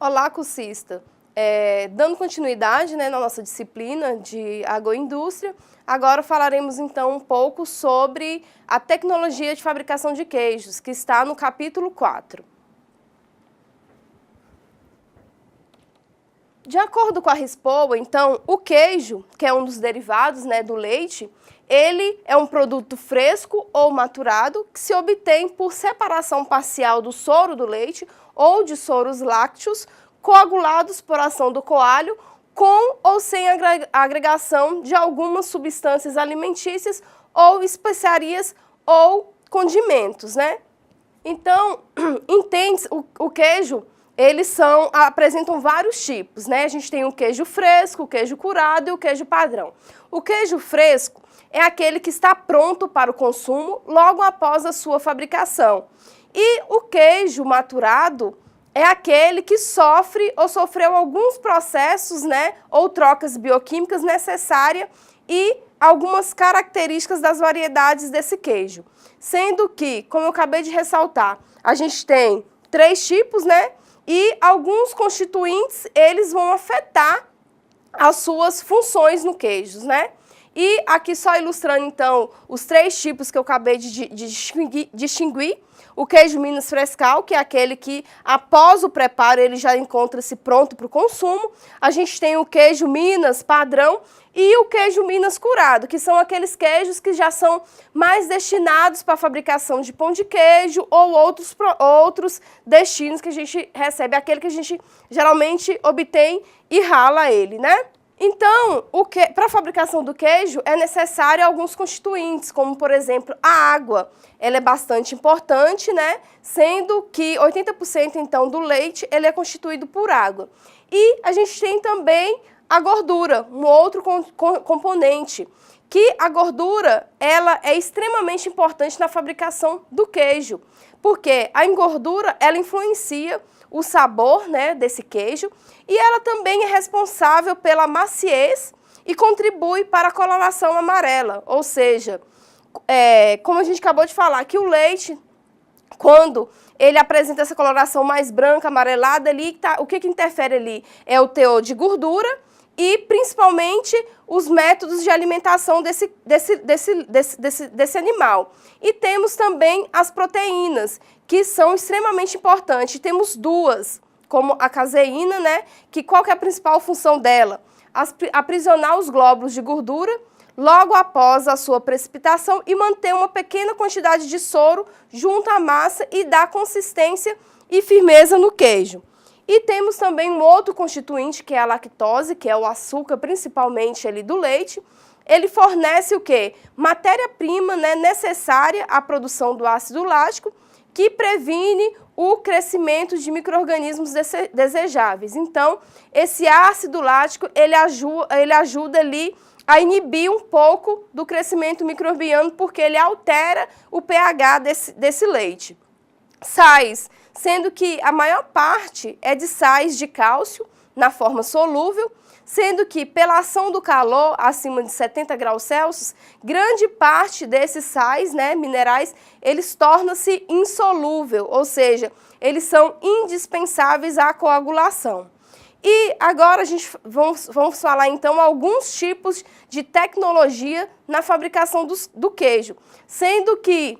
Olá, cursista. Dando continuidade, né, na nossa disciplina de agroindústria, agora falaremos então um pouco sobre a tecnologia de fabricação de queijos, que está no capítulo 4. De acordo com a RISPOA, então, o queijo, que é um dos derivados, né, do leite, ele é um produto fresco ou maturado que se obtém por separação parcial do soro do leite ou de soros lácteos coagulados por ação do coalho com ou sem agregação de algumas substâncias alimentícias ou especiarias ou condimentos, né? Então, entende o queijo, apresentam vários tipos, né? A gente tem o queijo fresco, o queijo curado e o queijo padrão. O queijo fresco é aquele que está pronto para o consumo logo após a sua fabricação. E o queijo maturado é aquele que sofre ou sofreu alguns processos, né, ou trocas bioquímicas necessárias e algumas características das variedades desse queijo. Sendo que, como eu acabei de ressaltar, a gente tem 3 tipos, né, e alguns constituintes, eles vão afetar as suas funções no queijo, né? E aqui só ilustrando, então, os 3 tipos que eu acabei de distinguir. O queijo Minas Frescal, que é aquele que, após o preparo, ele já encontra-se pronto para o consumo. A gente tem o queijo Minas Padrão e o queijo Minas Curado, que são aqueles queijos que já são mais destinados para a fabricação de pão de queijo ou outros destinos que a gente recebe, aquele que a gente geralmente obtém e rala ele, né? Então, para a fabricação do queijo é necessário alguns constituintes, como, por exemplo, a água. Ela é bastante importante, né? Sendo que 80% então do leite ele é constituído por água. E a gente tem também a gordura, um outro componente, que a gordura ela é extremamente importante na fabricação do queijo, porque a gordura ela influencia o sabor, né, desse queijo, e ela também é responsável pela maciez e contribui para a coloração amarela, ou seja, como a gente acabou de falar, que o leite, quando ele apresenta essa coloração mais branca, amarelada, ali, o que interfere ali é o teor de gordura e principalmente os métodos de alimentação desse animal. E temos também as proteínas, que são extremamente importantes. Temos 2, como a caseína, né? Que qual que é a principal função dela? Aprisionar os glóbulos de gordura logo após a sua precipitação e manter uma pequena quantidade de soro junto à massa e dar consistência e firmeza no queijo. E temos também um outro constituinte, que é a lactose, que é o açúcar, principalmente ali do leite. Ele fornece o quê? Matéria-prima, né, necessária à produção do ácido lático, que previne o crescimento de micro-organismos desejáveis. Então, esse ácido lático, ele ajuda ali a inibir um pouco do crescimento microbiano, porque ele altera o pH desse leite. Sais, sendo que a maior parte é de sais de cálcio, na forma solúvel, sendo que pela ação do calor, acima de 70 graus Celsius, grande parte desses sais, né, minerais, eles tornam-se insolúvel, ou seja, eles são indispensáveis à coagulação. E agora vamos falar então alguns tipos de tecnologia na fabricação do queijo, sendo que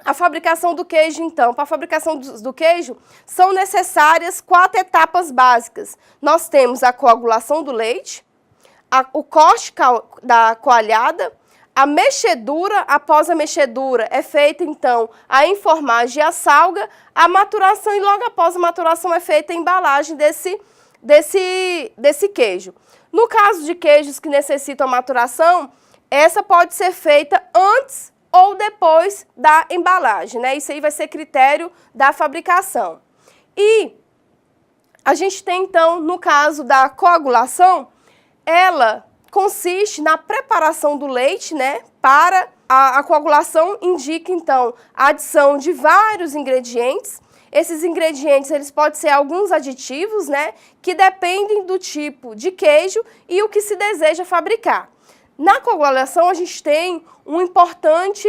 a fabricação do queijo, então, para a fabricação do queijo, são necessárias 4 etapas básicas. Nós temos a coagulação do leite, o corte da coalhada, a mexedura. Após a mexedura é feita, então, a enformagem e a salga, a maturação, e logo após a maturação é feita a embalagem desse queijo. No caso de queijos que necessitam maturação, essa pode ser feita antes ou depois da embalagem, né? Isso aí vai ser critério da fabricação. E a gente tem, então, no caso da coagulação, ela consiste na preparação do leite, né? Para a coagulação indica, então, a adição de vários ingredientes. Esses ingredientes, eles podem ser alguns aditivos, né? Que dependem do tipo de queijo e o que se deseja fabricar. Na coagulação, a gente tem um importante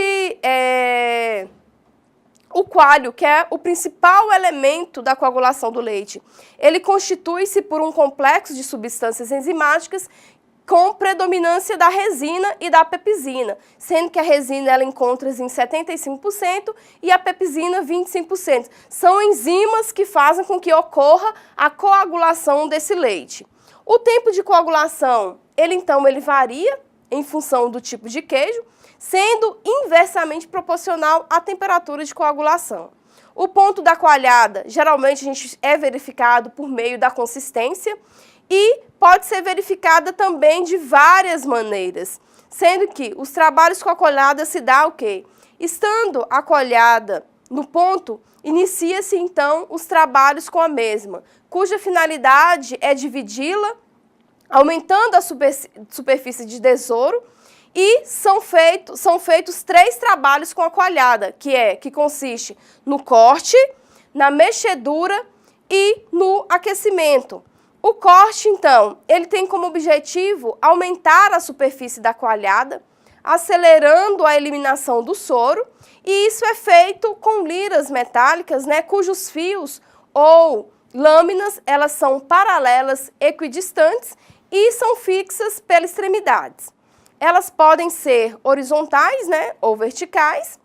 O coalho, que é o principal elemento da coagulação do leite, ele constitui-se por um complexo de substâncias enzimáticas com predominância da resina e da pepsina, sendo que a resina ela encontra-se em 75% e a pepsina 25%. São enzimas que fazem com que ocorra a coagulação desse leite. O tempo de coagulação, ele varia em função do tipo de queijo, sendo inversamente proporcional à temperatura de coagulação. O ponto da coalhada, geralmente a gente é verificado por meio da consistência e pode ser verificada também de várias maneiras, sendo que os trabalhos com a coalhada se dá o quê? Estando a coalhada no ponto, inicia-se então os trabalhos com a mesma, cuja finalidade é dividi-la, aumentando a superfície de desoro, e são feitos 3 trabalhos com a coalhada, que consiste no corte, na mexedura e no aquecimento. O corte, então, ele tem como objetivo aumentar a superfície da coalhada, acelerando a eliminação do soro, e isso é feito com liras metálicas, né, cujos fios ou lâminas, elas são paralelas, equidistantes e são fixas pelas extremidades. Elas podem ser horizontais, né, ou verticais,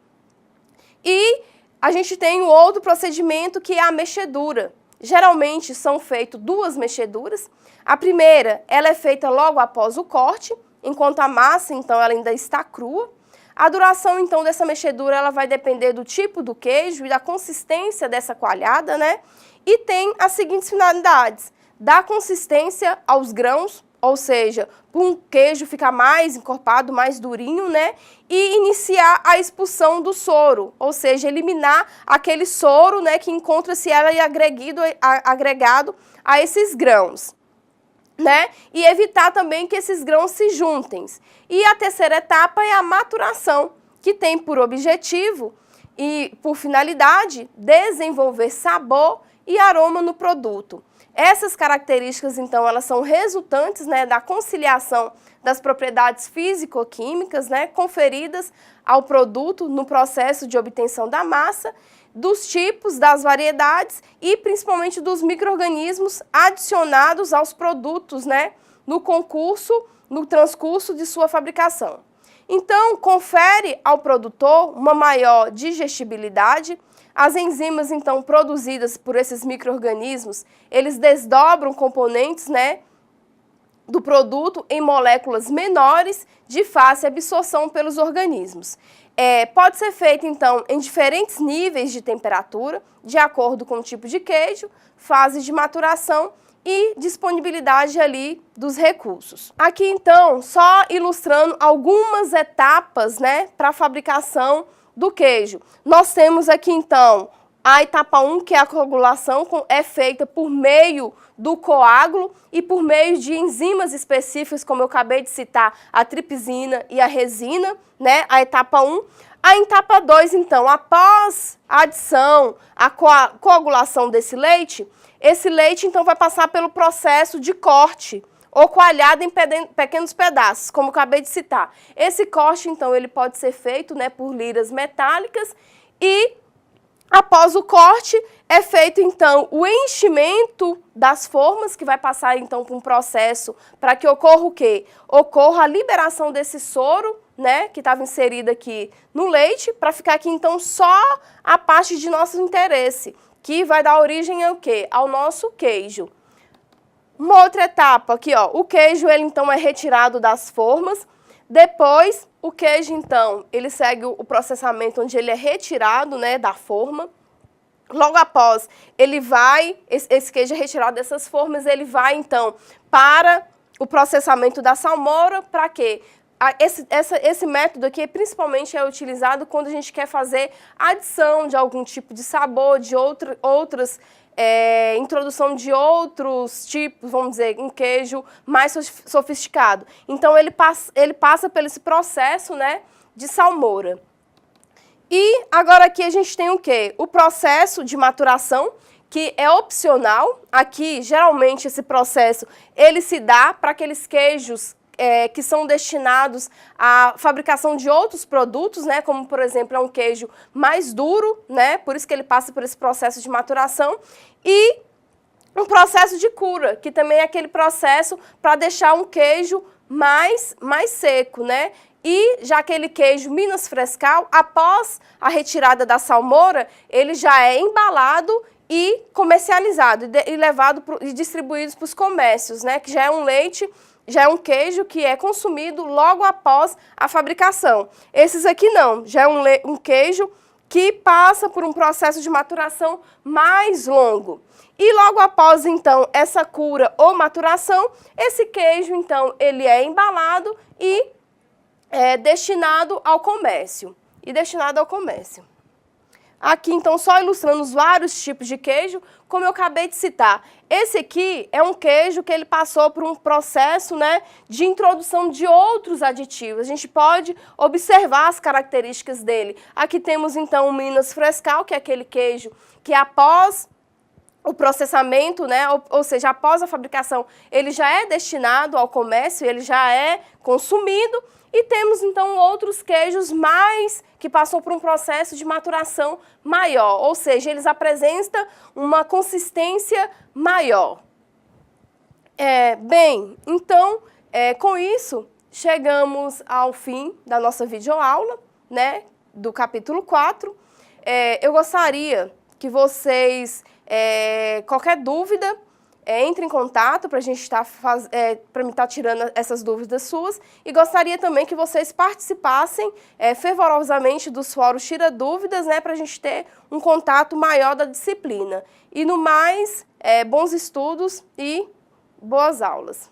e a gente tem o outro procedimento que é a mexedura. Geralmente são feitas 2 mexeduras. A primeira, ela é feita logo após o corte, enquanto a massa, então, ela ainda está crua. A duração, então, dessa mexedura, ela vai depender do tipo do queijo e da consistência dessa coalhada, né? E tem as seguintes finalidades: dar consistência aos grãos, ou seja, para um queijo ficar mais encorpado, mais durinho, né? E iniciar a expulsão do soro, ou seja, eliminar aquele soro, né, que encontra-se agregado a esses grãos, né? E evitar também que esses grãos se juntem. E a terceira etapa é a maturação, que tem por objetivo e por finalidade desenvolver sabor e aroma no produto. Essas características, então, elas são resultantes, né, da conciliação das propriedades físico-químicas, né, conferidas ao produto no processo de obtenção da massa, dos tipos, das variedades e principalmente dos micro-organismos adicionados aos produtos, né, no transcurso de sua fabricação. Então, confere ao produtor uma maior digestibilidade. As enzimas, então, produzidas por esses micro-organismos, eles desdobram componentes, né, do produto em moléculas menores de fácil absorção pelos organismos. Pode ser feito, então, em diferentes níveis de temperatura, de acordo com o tipo de queijo, fase de maturação e disponibilidade ali dos recursos. Aqui, então, só ilustrando algumas etapas, né, para a fabricação do queijo. Nós temos aqui, então, a etapa 1, que é a coagulação, é feita por meio do coágulo e por meio de enzimas específicas, como eu acabei de citar, a tripsina e a resina, né, a etapa 1. A etapa 2, então, após a adição, a coagulação desse leite, esse leite, então, vai passar pelo processo de corte, ou coalhado em pequenos pedaços, como eu acabei de citar. Esse corte, então, ele pode ser feito, né, por liras metálicas e, após o corte, é feito, então, o enchimento das formas, que vai passar, então, por um processo para que ocorra o quê? Ocorra a liberação desse soro, né, que estava inserido aqui no leite, para ficar aqui, então, só a parte de nosso interesse, que vai dar origem ao quê? Ao nosso queijo. Uma outra etapa aqui, ó, o queijo, ele então é retirado das formas. Depois, o queijo, então, ele segue o processamento onde ele é retirado, né, da forma. Logo após, esse queijo é retirado dessas formas, ele vai, então, para o processamento da salmoura. Para quê? Esse método aqui principalmente é utilizado quando a gente quer fazer adição de algum tipo de sabor, de introdução de outros tipos, vamos dizer, um queijo mais sofisticado. Então, ele passa por esse processo, né, de salmoura. E agora aqui a gente tem o quê? O processo de maturação, que é opcional. Aqui, geralmente, esse processo, ele se dá para aqueles queijos que são destinados à fabricação de outros produtos, né, como, por exemplo, é um queijo mais duro, né, por isso que ele passa por esse processo de maturação, e um processo de cura, que também é aquele processo para deixar um queijo mais seco, né? E já aquele queijo Minas Frescal, após a retirada da salmoura, ele já é embalado e comercializado e levado e distribuído para os comércios, né? Que já é um leite, já é um queijo que é consumido logo após a fabricação. Esses aqui não, já é um queijo que passa por um processo de maturação mais longo. E logo após, então, essa cura ou maturação, esse queijo, então, ele é embalado e destinado ao comércio. Aqui, então, só ilustrando os vários tipos de queijo, como eu acabei de citar. Esse aqui é um queijo que ele passou por um processo, né, de introdução de outros aditivos. A gente pode observar as características dele. Aqui temos, então, o Minas Frescal, que é aquele queijo que após o processamento, né, ou seja, após a fabricação, ele já é destinado ao comércio, ele já é consumido. E temos, então, outros queijos que passam por um processo de maturação maior, ou seja, eles apresentam uma consistência maior. Bem, então, com isso, chegamos ao fim da nossa videoaula, né, do capítulo 4. Eu gostaria que vocês, qualquer dúvida, entre em contato para a gente para mim estar tirando essas dúvidas suas, e gostaria também que vocês participassem fervorosamente dos fóruns Tira Dúvidas, né, para a gente ter um contato maior da disciplina. E no mais, bons estudos e boas aulas.